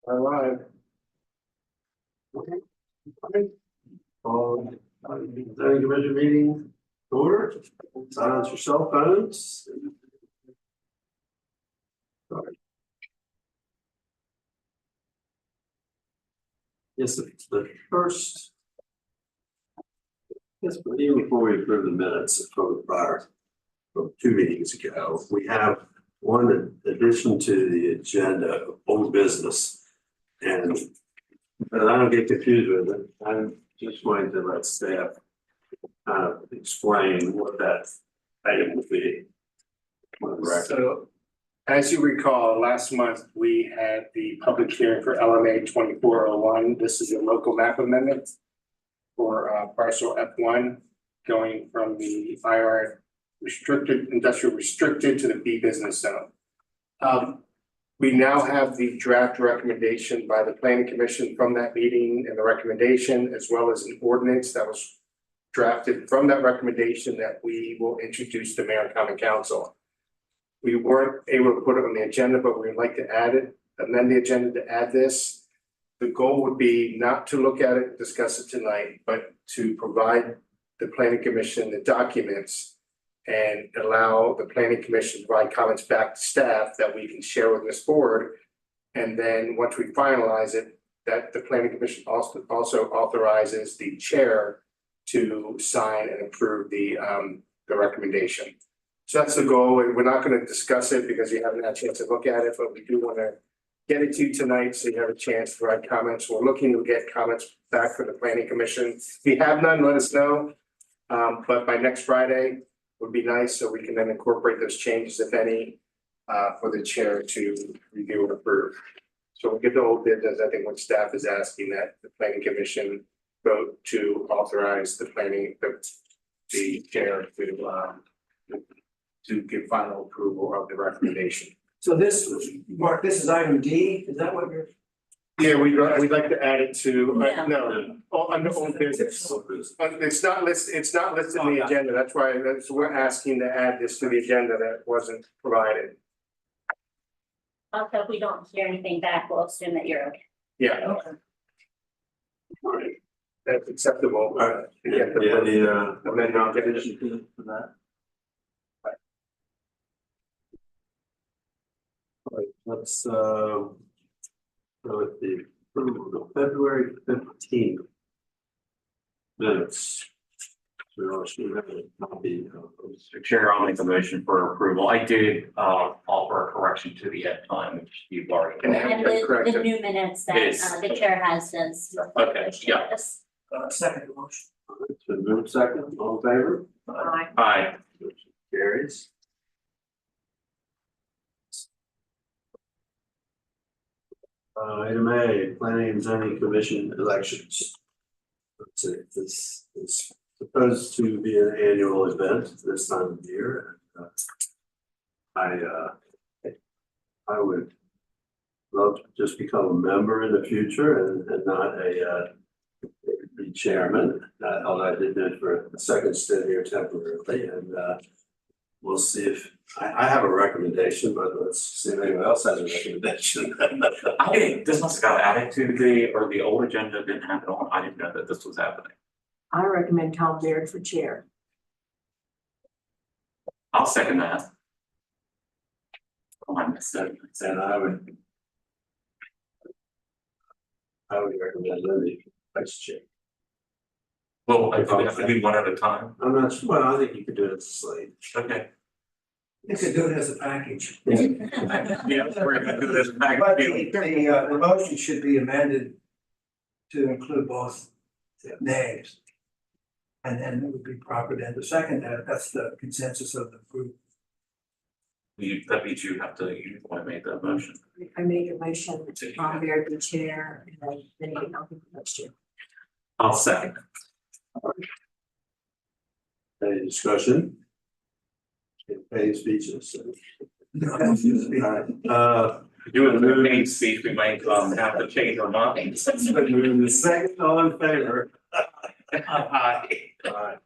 All right. Okay. Planning commission meeting order. Silence your cell phones. Sorry. Yes, the first. Yes, but even before we approve the minutes from the prior, from 2 meetings ago, we have one addition to the agenda of old business. And but I don't get confused with it. I'm just going to let staff explain what that item will be. So, as you recall, last month, we had the public hearing for LMA 2401. This is a local map amendment for parcel F1 going from the IR restricted, industrial restricted to the B business zone. We now have the draft recommendation by the planning commission from that meeting and the recommendation, as well as an ordinance that was drafted from that recommendation that we will introduce to mayor and common council. We weren't able to put it on the agenda, but we'd like to add it, amend the agenda to add this. The goal would be not to look at it, discuss it tonight, but to provide the planning commission the documents and allow the planning commission to provide comments back to staff that we can share with this board. And then once we finalize it, that the planning commission also authorizes the chair to sign and approve the recommendation. So that's the goal. We're not going to discuss it because you haven't had a chance to look at it, but we do want to get it to you tonight so you have a chance to write comments. We're looking to get comments back from the planning commission. If you have none, let us know. But by next Friday would be nice, so we can then incorporate those changes, if any, for the chair to review and approve. So we'll get the whole business. I think what staff is asking that the planning commission vote to authorize the chair to give final approval of the recommendation. So this, Mark, this is item D, is that what you're? Yeah, we'd like to add it to, Yeah. under old business. But it's not listed in the agenda, that's why, we're asking to add this to the agenda that wasn't provided. Also, if we don't hear anything back, we'll assume that you're okay. Yeah. All right, that's acceptable. Yeah, the amendment addition for that. All right, let's go with the approval of February 15th minutes. So should have a copy of those. Mr. Chair, I'll make a motion for approval. I did offer a correction to the end time, which you've already. And And correct the it. new minutes that Is- the chair has says. Okay, yeah. Yes. Second motion. It's been moved second, all in favor? Aye. Motion carries. Item A, planning and zoning commission elections. This is supposed to be an annual event this time of year. I would love to just become a member in the future and not be chairman. Although I did it for a second stint here temporarily, and we'll see if I have a recommendation, but let's see if anyone else has a recommendation. I think this must have got added to the old agenda didn't have it on. I didn't know that this was happening. I recommend Tom Baird for chair. I'll second that. Oh, I missed it. And I would recommend Lindy vice chair. Well, I have to do one at a time. I'm not sure, well, I think you could do it as a slate. Okay. You could do it as a package. Yeah, we're gonna do this back. But the motion should be amended to include both names. And then it would be proper then to second that, that's the consensus of the group. That means you want to make that motion. I make a motion to Tom Baird be chair and then you can help him next year. I'll second. Any discussion? Any speeches? Doing the main speech, we might have to change our minds. The second, all in favor? Aye. Aye.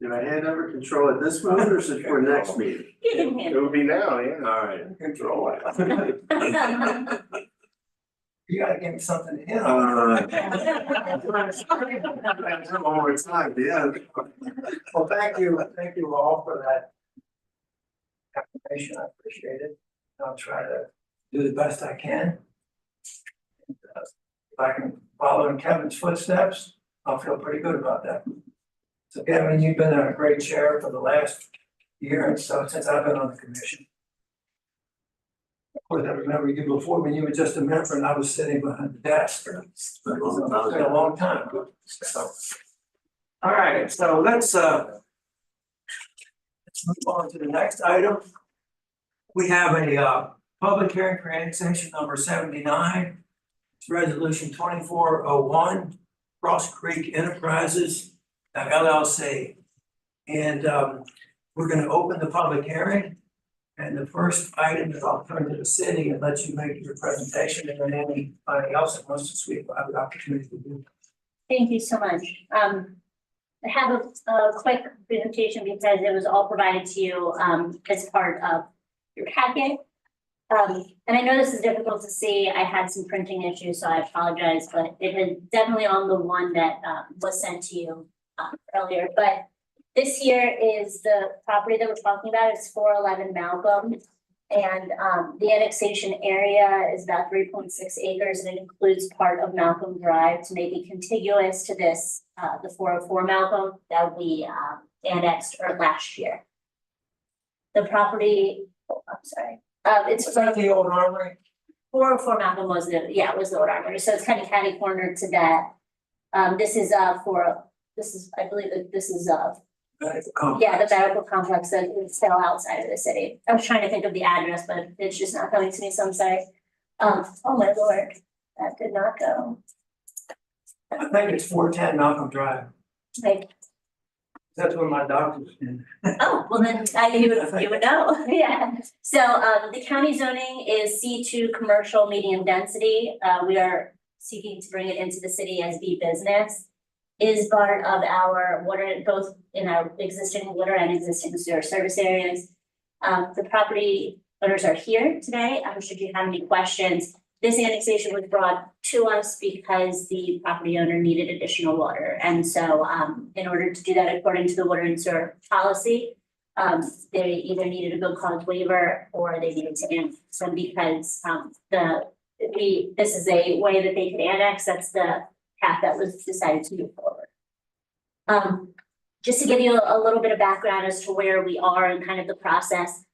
Do I hand over control at this moment or is it for next meeting? You can It handle would be now, yeah. All right. Control it. it. You gotta give me something to hit on. One more time, yeah. Well, thank you all for that information, I appreciate it. I'll try to do the best I can. And, if I can follow in Kevin's footsteps, I'll feel pretty good about that. So Kevin, you've been a great chair for the last year and so since I've been on the commission. Of course, I remember you before when you were just a member and I was sitting behind the desk. It's been a long time. So, all right, so let's move on to the next item. We have a public hearing for annexation number 79. It's resolution 2401, Cross Creek Enterprises LLC. And we're gonna open the public hearing. And the first item is I'll turn to the city and let you make your presentation, and then anybody else that wants to speak will have the opportunity to do. Thank you so much. I have a quick presentation because it was all provided to you as part of your packet. And I know this is difficult to see. I had some printing issues, so I apologize, but it is definitely on the one that was sent to you earlier. But this here is the property that we're talking about. It's 411 Malcolm. And the annexation area is about 3.6 acres, and it includes part of Malcolm Drive to make it contiguous to this, the 404 Malcolm that we annexed last year. The property, I'm sorry, it's Is that the old armory? 404 Malcolm was the old armory, so it's kind of catty cornered to that. This is I believe that this is the medical complex that is still outside of the city. I was trying to think of the address, but it's just not coming to me, so I'm sorry. Oh my lord, that did not go. I think it's 410 Malcolm Drive. Like, That's where my doctor's in. oh, well then, you would know, yeah. So, the county zoning is C2 commercial medium density. We are seeking to bring it into the city as B business. Is part of our water, both in our existing water and existing sewer service areas. The property owners are here today. Should you have any questions, this annexation was brought to us because the property owner needed additional water. And so, in order to do that according to the water and sewer policy, they either needed a good cause waiver or they needed to annex them because, this is a way that they could annex. That's the path that was decided to move forward. Just to give you a little bit of background as to where we are and kind of the process.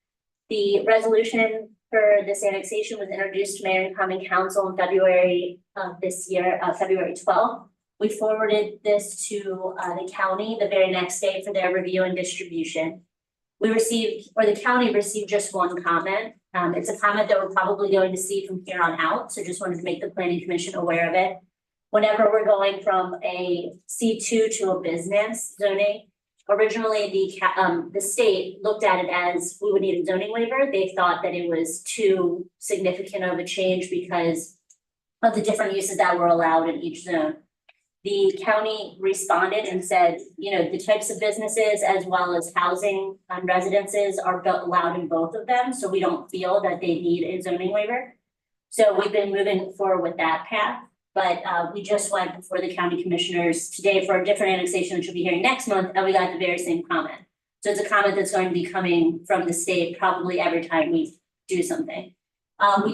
The resolution for this annexation was introduced to Mayor and Common Council in February of this year, February 12th. We forwarded this to the county the very next day for their review and distribution. The county received just one comment. It's a comment that we're probably going to see from here on out, so just wanted to make the Planning Commission aware of it. Whenever we're going from a C2 to a business zoning, originally the state looked at it as we would need a zoning waiver. They thought that it was too significant of a change because of the different uses that were allowed in each zone. The county responded and said, you know, the types of businesses as well as housing and residences are allowed in both of them. So we don't feel that they need a zoning waiver. So we've been moving forward with that path. But we just went before the county commissioners today for a different annexation, which we'll be hearing next month, and we got the very same comment. So it's a comment that's going to be coming from the state probably every time we do something. But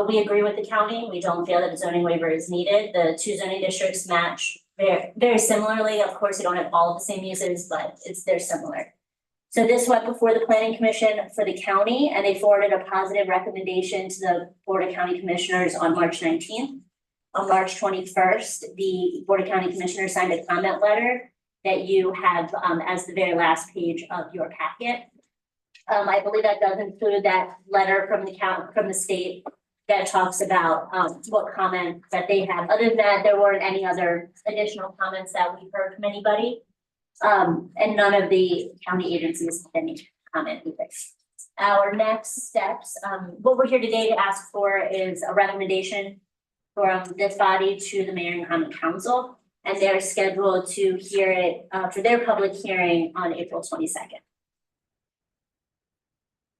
we agree with the county. We don't feel that a zoning waiver is needed. The two zoning districts match very, very similarly. Of course, they don't have all of the same uses, but they're similar. So this went before the Planning Commission for the county, and they forwarded a positive recommendation to the Board of County Commissioners on March 19th. On March 21st, the Board of County Commissioners signed a comment letter that you have as the very last page of your packet. I believe that does include that letter from the state that talks about what comments that they have. Other than that, there weren't any other additional comments that we heard from anybody. And none of the county agencies had any comment either. Our next steps, what we're here today to ask for is a recommendation from this body to the Mayor and Common Council. And they're scheduled to hear it, for their public hearing on April 22nd.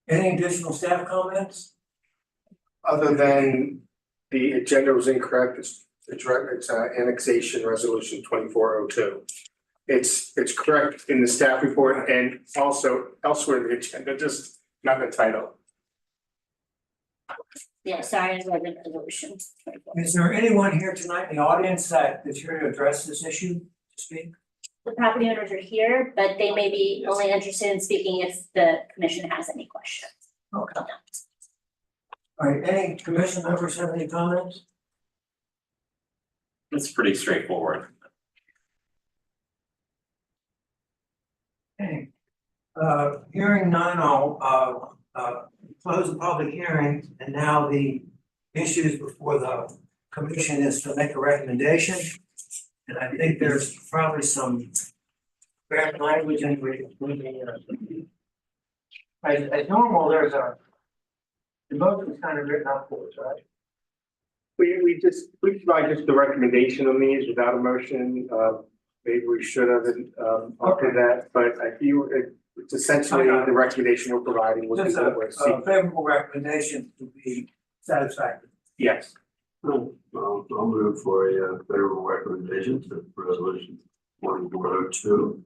Any additional staff comments? Other than the agenda was incorrect, it's annexation resolution 2402. It's correct in the staff report and also elsewhere in the agenda, just not the title. Yeah, sorry, I read the resolution. Is there anyone here tonight in the audience that is here to address this issue to speak? The property owners are here, but they may be only interested in speaking if the commission has any questions. Okay. All right, any commission members have any comments? It's pretty straightforward. Okay. Hearing none, I'll close the public hearing, and now the issues before the commission is to make a recommendation. And I think there's probably some bad language in the as normal, there's the motion is kind of written up for us, right? We provide just the recommendation on these without a motion. Maybe we should have offered that, but I feel it's essentially the recommendation we're providing. Which Just is what we're a seeking. favorable recommendation to be satisfactory. Yes. Well, I'll move for a favorable recommendation to resolution 2402.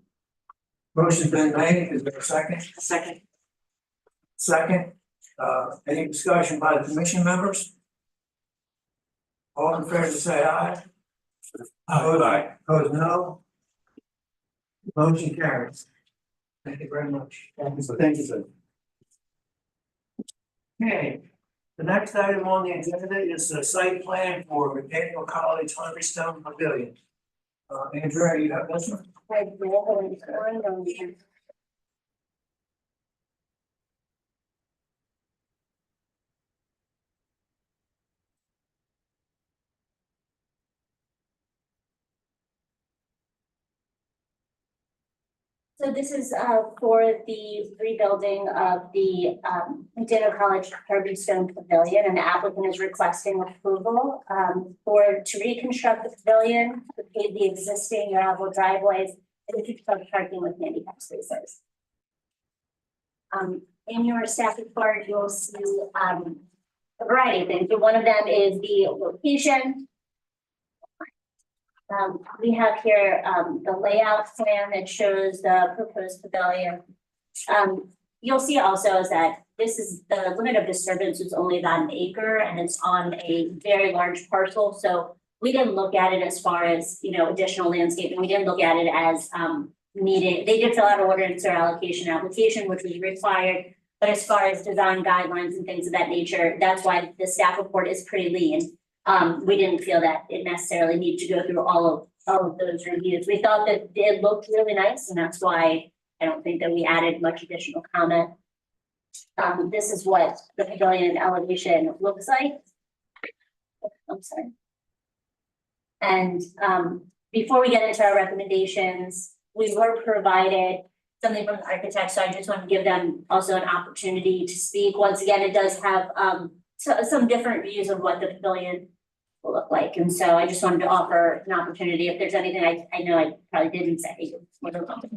Motion's been made, is there a second? Second. Second, any discussion by the commission members? All in favor say aye. Aye. Opposed, no. Motion carries. Thank you very much. Thank you, sir. Okay, the next item on the agenda is the site plan for McDaniel College Hungry Pavilion. Andrea, you have this one? So this is for the rebuilding of the McDaniel College Kirby Stone Pavilion, and the applicant is requesting approval to reconstruct the pavilion, to pave the existing gravel driveways, and to construct parking with handicap spaces. In your staff report, you'll see a variety of things. So one of them is the location. We have here the layout plan that shows the proposed pavilion. You'll see also is that this is the limit of disturbance is only about an acre, and it's on a very large parcel. So we didn't look at it as far as, you know, additional landscaping. We didn't look at it as needed. They did fill out an ordinance or allocation application, which was required. But as far as design guidelines and things of that nature, that's why the staff report is pretty lean. We didn't feel that it necessarily needed to go through all of those reviews. We thought that it looked really nice, and that's why I don't think that we added much additional comment. This is what the pavilion elevation looks like. I'm sorry. And before we get into our recommendations, we were provided something from the architect, so I just want to give them also an opportunity to speak. Once again, it does have some different views of what the pavilion will look like. And so I just wanted to offer an opportunity. If there's anything I know I probably didn't say,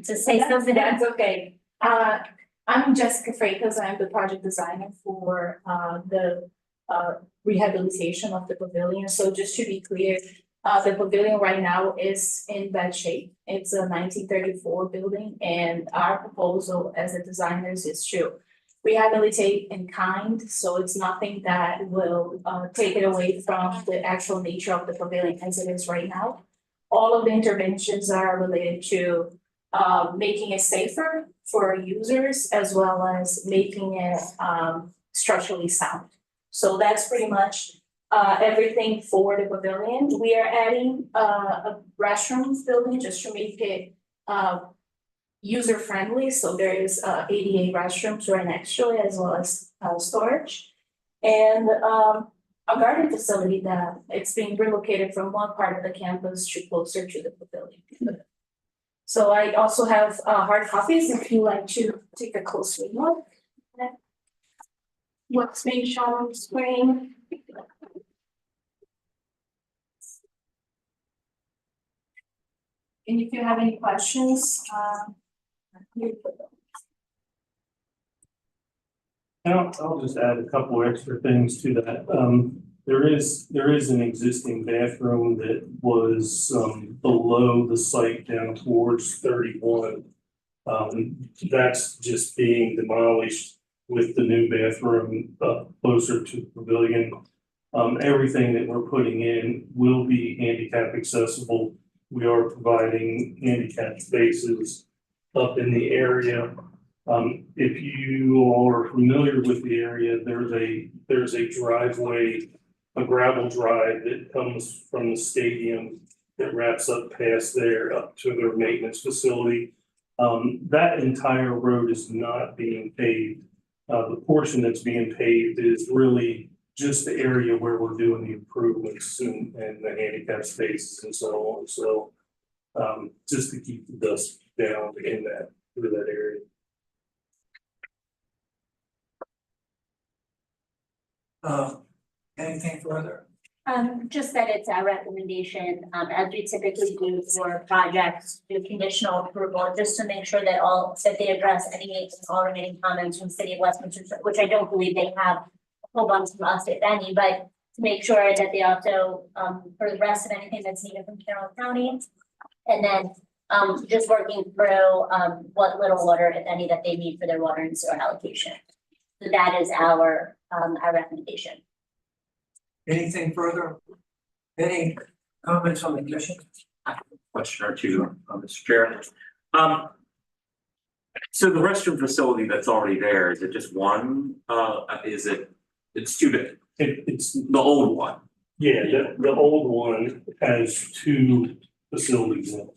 to say something. That's okay. I'm Jessica Freitas. I'm the project designer for the rehabilitation of the pavilion. So just to be clear, the pavilion right now is in bad shape. It's a 1934 building, and our proposal as a designers is to rehabilitate in kind, so it's nothing that will take it away from the actual nature of the pavilion as it is right now. All of the interventions are related to making it safer for users as well as making it structurally sound. So that's pretty much everything for the pavilion. We are adding a restrooms building just to make it user friendly, so there is ADA restrooms right next to it as well as storage. And a garden facility that it's being relocated from one part of the campus to closer to the pavilion. So I also have hard copies if you like to take a closer look at what's being shown on the screen. And if you have any questions, I'll just add a couple extra things to that. There is an existing bathroom that was, below the site down towards 31. That's just being demolished with the new bathroom, closer to the pavilion. Everything that we're putting in will be handicap accessible. We are providing handicap spaces up in the area. If you are familiar with the area, there's a driveway, a gravel drive that comes from the stadium that wraps up past there up to their maintenance facility. That entire road is not being paved. The portion that's being paved is really just the area where we're doing the improvements and the handicap spaces and so on. So, just to keep the dust down in through that area. Anything further? Just that it's our recommendation, as we typically do for projects, do conditional approval, just to make sure that they address any all remaining comments from City of Westminster, which I don't believe they have a whole bunch from us, if any, but to make sure that they also, for the rest of anything that's needed from Carroll County. And then, just working through, what little water, if any, that they need for their water and sewer allocation. So that is our recommendation. Anything further? Any comments on the commission? Question or two, Mr. Chair. So the restroom facility that's already there, is it just one? It's two different, It's, the old one? yeah, the old one has two facilities in it.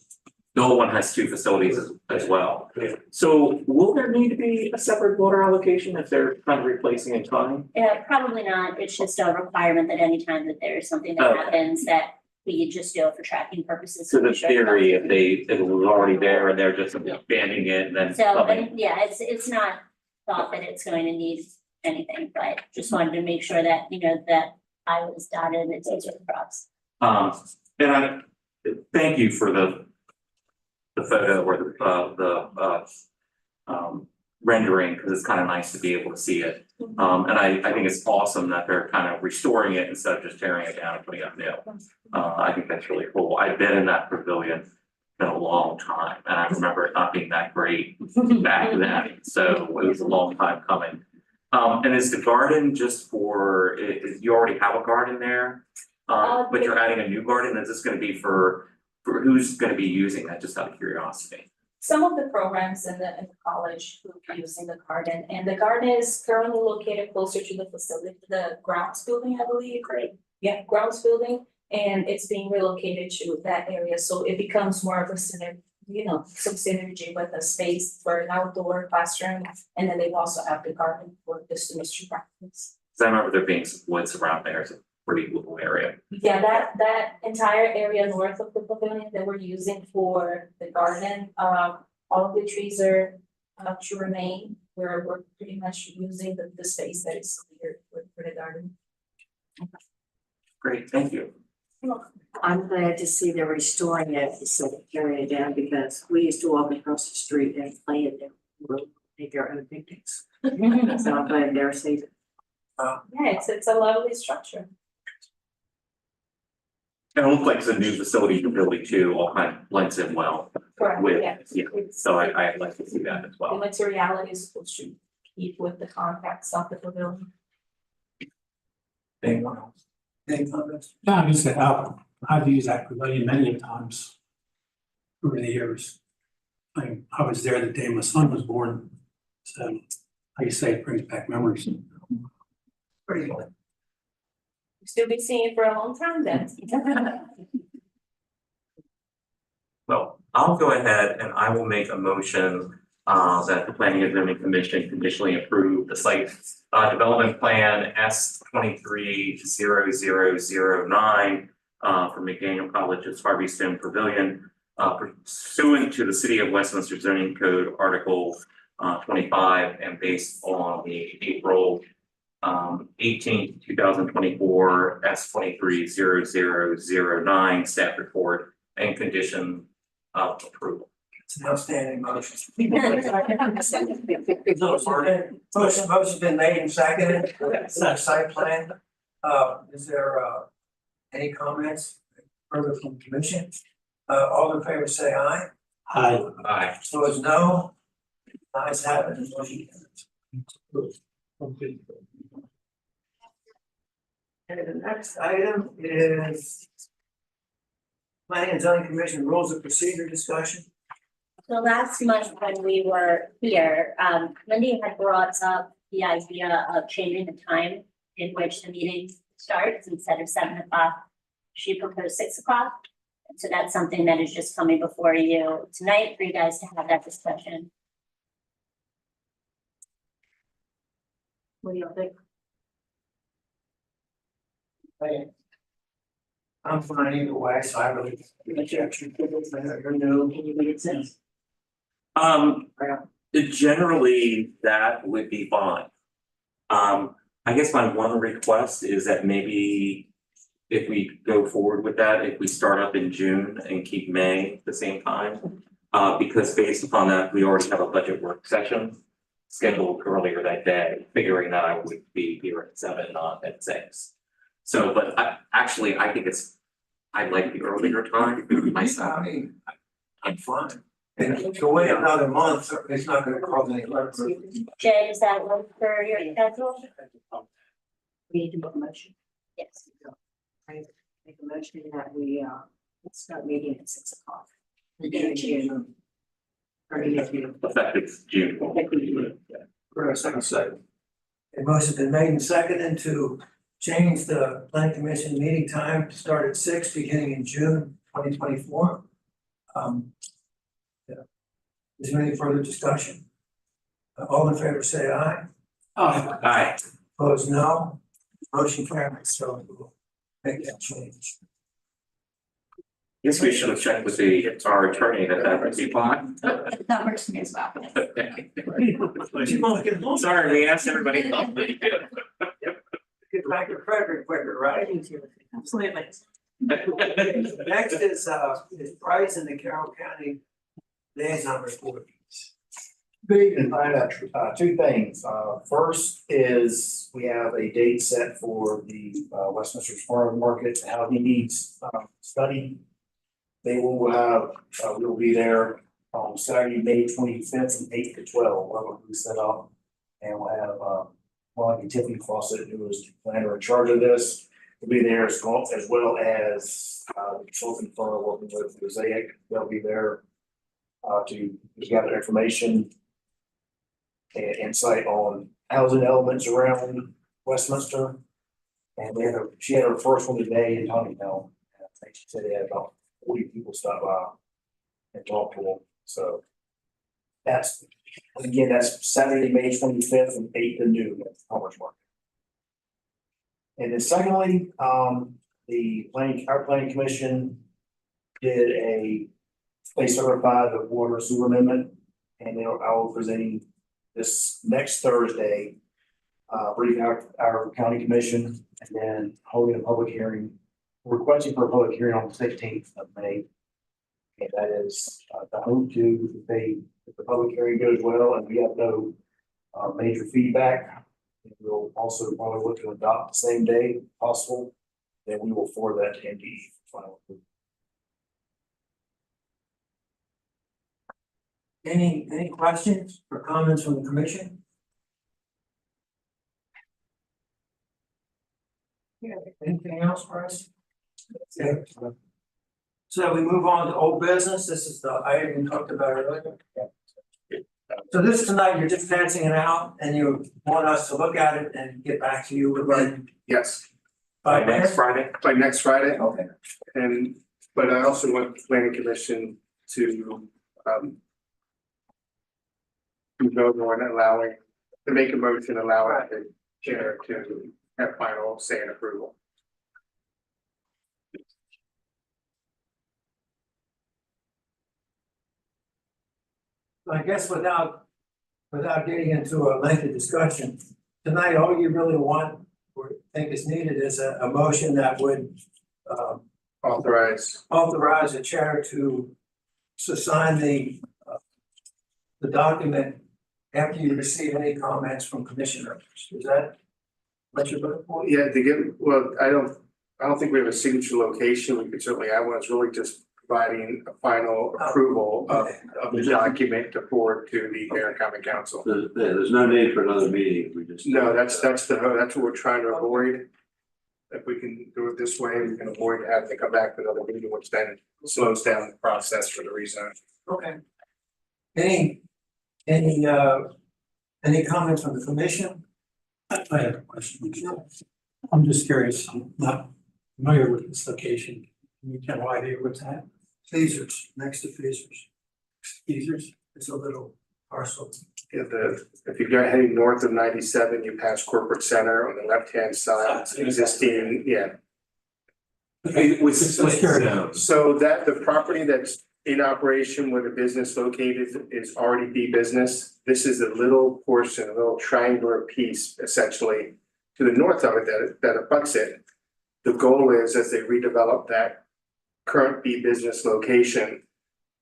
The old one has two facilities as well. Yeah. So will there need to be a separate water allocation if they're kind of replacing in time? Yeah, probably not. It's just a requirement that anytime that there's something that Okay. happens that we just do it for tracking purposes. So the Be sure- theory, if it was already there and they're just expanding it, then So, something. and yeah, it's not thought that it's going to need anything, but just wanted to make sure that, that I was dotted and it's easier for us. And I thank you for the photo or the rendering, because it's kind of nice to be able to see it. And I think it's awesome that they're kind of restoring it instead of just tearing it down and putting up new. I think that's really cool. I've been in that pavilion in a long time, and I remember it not being that great back then, so it was a long time coming. And is the garden just for, you already have a garden there? But you're adding a new garden, is this gonna be for who's gonna be using that, just out of curiosity? some of the programs in the college will be using the garden, and the garden is currently located closer to the facility, the grounds building, I believe. Great. Yeah, grounds building, and it's being relocated to that area, so it becomes more of a some synergy with a space for an outdoor classroom, and then they also have the garden for the students to practice. Cause I remember there being some woods around there, it's a pretty little area. Yeah, that entire area north of the pavilion that we're using for the garden, all of the trees are to remain. We're pretty much using the space that is here for the garden. Great, thank you. I'm glad to see they're restoring that facility, tearing it down, because we used to walk across the street and play in there, make our own picnics. So I'm glad they're safe. Yeah, it's a lovely structure. And it looks like it's a new facility you're building too, all kind of blends in well Correct, with, yeah. so I'd like to see that as The well. materiality is supposed to keep with the contacts of the pavilion. Anyone else? Any comments? No, I'm just saying, I've used that pavilion many times over the years. I was there the day my son was born, so like you say, it brings back memories. Pretty good. Still be seeing it for a long time then. Well, I'll go ahead and I will make a motion that the Planning and Zoning Commission conditionally approve the site development plan S 230009 for McDaniel College's Harvey Stone Pavilion pursuant to the City of Westminster Zoning Code Article 25 and based on the April 18th, 2024 S 230009 staff report and condition approval. It's an outstanding motion. Motion's been made and seconded, site plan. Is there, any comments further from the commission? All in favor say aye. Aye. Opposed, no. Ayes have it, and motion carries. And the next item is Planning and Zoning Commission Rules of Procedure discussion. So last month when we were here, Lindy had brought up the idea of changing the time in which the meeting starts instead of 7 o'clock. She proposed 6 o'clock. And so that's something that is just coming before you tonight for you guys to have that discussion. What do you think? I'm fine either way, so I really. You're new. Can you read it since? Generally, that would be fine. I guess my one request is that maybe if we go forward with that, if we start up in June and keep May at the same time. Because based upon that, we already have a budget work session scheduled earlier that day, figuring that I would be here at 7, not at 6. So, but I think I'd like the earlier time myself. I mean, I'm fine. And to wait another month, it's not gonna cause any. Jay, does that work for your schedule? We need to book a motion. Yes. I make a motion that we start meeting at 6 o'clock. Effective June. For a second. A motion's been made and seconded to change the planning commission meeting time to start at 6, beginning in June 2024. Yeah. Is there any further discussion? All in favor say aye. Aye. Opposed, no. Motion carries, so we'll make that change. Guess we should have checked with our attorney that would be fine. That works for me as well. Sorry, we asked everybody. Get back to Frederick quicker, right? Absolutely. Next is Bryce and the Carroll County liaison report. Big and find out two things. First is we have a date set for the Westminster Farm Market, how he needs study. They will have, we will be there on Saturday, May 25th from 8 to 12. We'll be set up. And we'll have Molly Tiffany Fawcett, who is the planner in charge of this, will be there as well as the consulting firm working with Mosaic. They'll be there to gather information and insight on housing elements around Westminster. And she had her first one today in Huntington. I think she said they had about 40 people stop by and talk to them. So that's Saturday, May 25th from 8 to noon at the Farmers Market. And then secondly, our planning commission they certified the water sewer amendment, and I will presenting this next Thursday, briefing our county commission, and then holding a public hearing, requesting for a public hearing on the 16th of May. And that is the hope to, if the public hearing goes well and we have no major feedback, we'll also probably look to adopt the same day if possible. Then we will forward that to NDE for final approval. Any questions or comments from the commission? Anything else for us? Okay. So we move on to old business. This is the item we talked about earlier. So this tonight, you're just fencing it out and you want us to look at it and get back to you within Yes, By 5 next minutes? Friday. by next Friday. Okay. But I also want the planning commission to vote on to make a motion allowing the chair to have final say and approval. I guess without getting into a lengthy discussion, tonight, all you really want or think is needed is a motion that would Authorize. authorize the chair to to sign the document after you receive any comments from commissioners. Is that what you're looking for? Yeah, to get, well, I don't think we have a signature location. We could certainly have one. It's really just providing a final approval of the document to forward to the mayor and common council. There's no need for another meeting, we just. No, that's what we're trying to avoid. If we can do it this way, we can avoid having to come back to another meeting, which then slows down the process for the rezon. Okay. Any comments from the commission? I have a question. I'm just curious, I'm not familiar with this location. Can you tell why they what's that? Caesars, next to Caesars. Caesars? It's a little parcel. If you go heading north of 97, you pass Corporate Center on the left-hand side, it's existing, yeah. It was Just curious. So that the property that's in operation where the business located is already B business. This is a little portion, a little triangular piece essentially to the north of it that abuts it. The goal is as they redevelop that current B business location,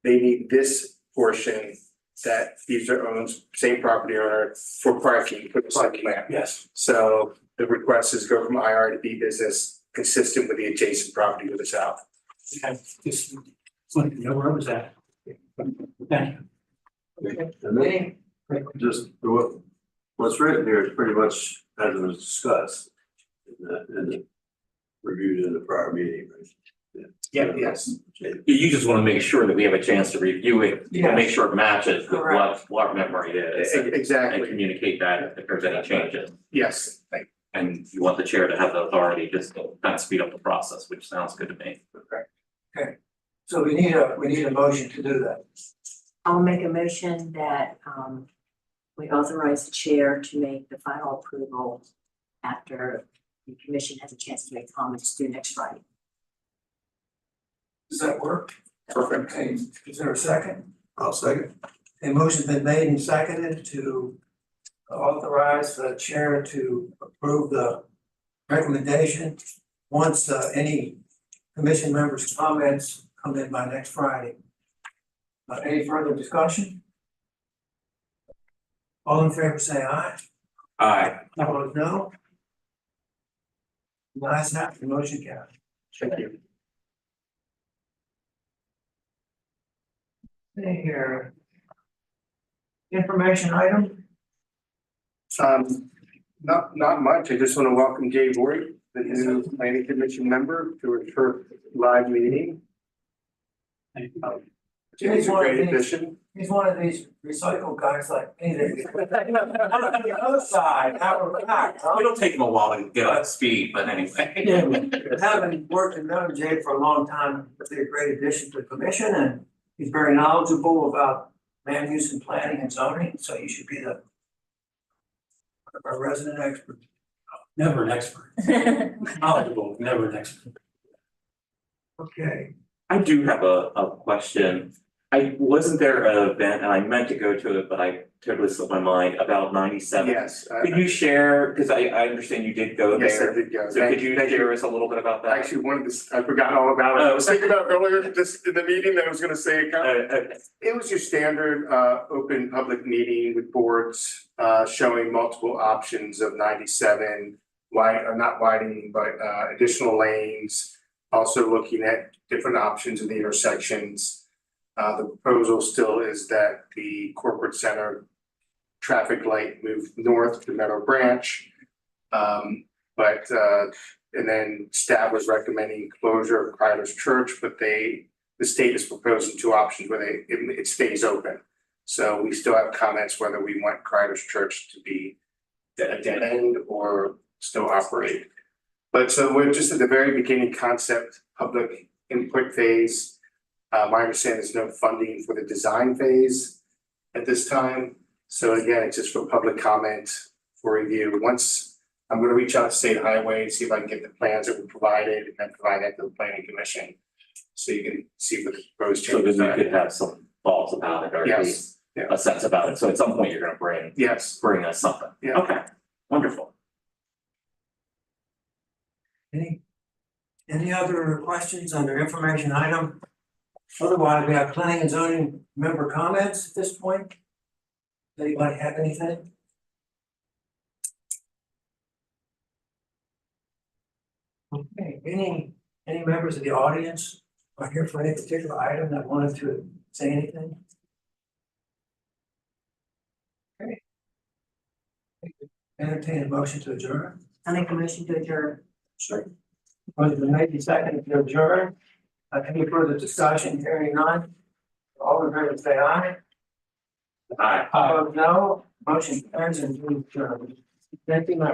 they need this portion that Caesar owns, same property owner for parking for the site plan. Yes. So the request is go from IR to B business consistent with the adjacent property to the south. I just wanted to know where it was at. Thank you. And then just what's written here is pretty much as it was discussed in the reviewed in the prior meeting, right? Yeah, yes. You just wanna make sure that we have a chance to review it, Yeah. and make sure it matches with Correct. what our memory is. And Exactly, communicate that if there's any changes. yes, thank And you want the chair to have the authority just to kind of speed up the process, which sounds good to me. So we need a motion to do that. I'll make a motion that we authorize the chair to make the final approval after the commission has a chance to make comments due next Friday. Does that work? Perfect. Okay, is there a second? I'll second. A motion's been made and seconded to authorize the chair to approve the recommendation once any commission members' comments come in by next Friday. Any further discussion? All in favor, say aye. Aye. Opposed, no. Nice have the motion carried. Thank you. See here. Information item, Not much. I just want to welcome Jay Voigt, the new planning commission member to our first live meeting. Thank you. Jay's a great addition. he's one of these recycled guys like me that we. On the other side, now we're back, huh? It'll take him a while to get up to speed, but anyway. Yeah, having worked and known Jay for a long time, he'll be a great addition to the commission and he's very knowledgeable about land use and planning and zoning, so you should be our resident expert. Never an expert. Knowledgeable, never an expert. Okay, I do have a question. Wasn't there an event, and I meant to go to it, but I totally slipped my mind, about 97? Yes. Could you share, because I understand you did go Yes, I there. did go. So could you share us a little bit about that? Actually, one of this, I forgot all about it. I was thinking about earlier, just in the meeting that I was gonna say a comment. Okay. It was your standard open public meeting with boards showing multiple options of 97 not widening, but additional lanes. Also looking at different options in the intersections. The proposal still is that the corporate center traffic light move north to Meadow Branch. And then staff was recommending closure of Criders Church, but the state is proposing two options where it stays open. So we still have comments whether we want Criders Church to be a dead end or still operate. But so we're just at the very beginning concept, public input phase. My understanding is no funding for the design phase at this time. So again, it's just for public comment for review. Once I'm gonna reach out to State Highway and see if I can get the plans that were provided and then provide that to the planning commission. So you can see what the proposed So changes then are. we could have some thoughts about it, or at least Yeah. a sense about it. So at some point, you're gonna Yes, bring us something. Yeah. Okay, wonderful. any other questions under information item? Otherwise, we have planning and zoning member comments at this point. Anybody have anything? Okay, any members of the audience are here for any particular item that wanted to say anything? Okay. Entertain a motion to adjourn. I make a motion to adjourn. Sure. Motion been made and seconded to adjourn. Any further discussion? Hearing none. All in favor, say aye. Aye. Opposed, no. Motion carries and we adjourn. Thank you, members.